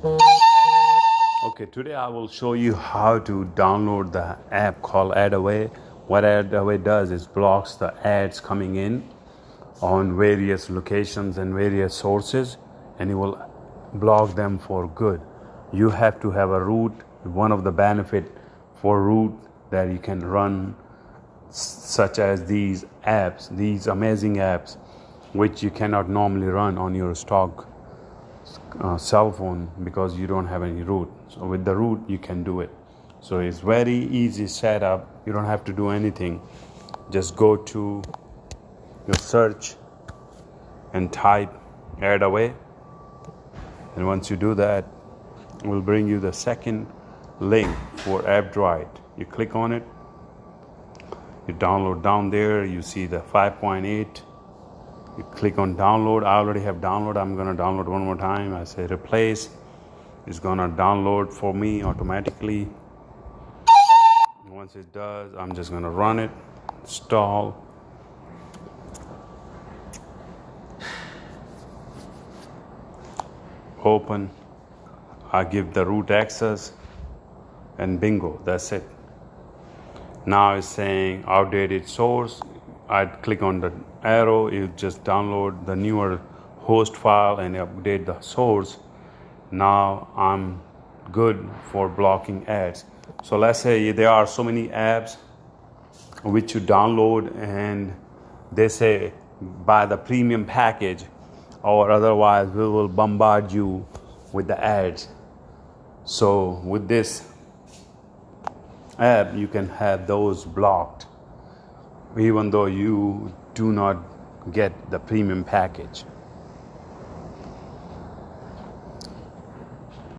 Okay, today I will show you how to download the app called AdAway. What AdAway does is blocks the ads coming in on various locations and various sources, and it will block them for good. You have to have a root. One of the benefit for root that you can run such as these apps, these amazing apps, which you cannot normally run on your stock cell phone because you don't have any root. So with the root you can do it. So it's very easy setup. You don't have to do anything. Just go to your search and type AdAway, and once you do that, it will bring you the second link for AdAway. You click on it, you download down there, you see the 5.8. You click on download. I already have download. I'm going to download one more time. I say replace. It's going to download for me automatically. Once it does, I'm just going to run it, install. Open. I give the root access, and bingo, that's it. Now it's saying outdated source. I click on the arrow, you just download the newer host file and update the source. Now I'm good for blocking ads. So let's say there are so many apps which you download and they say buy the premium package, or otherwise we will bombard you with the ads. So with this app you can have those blocked even though you do not get the premium package.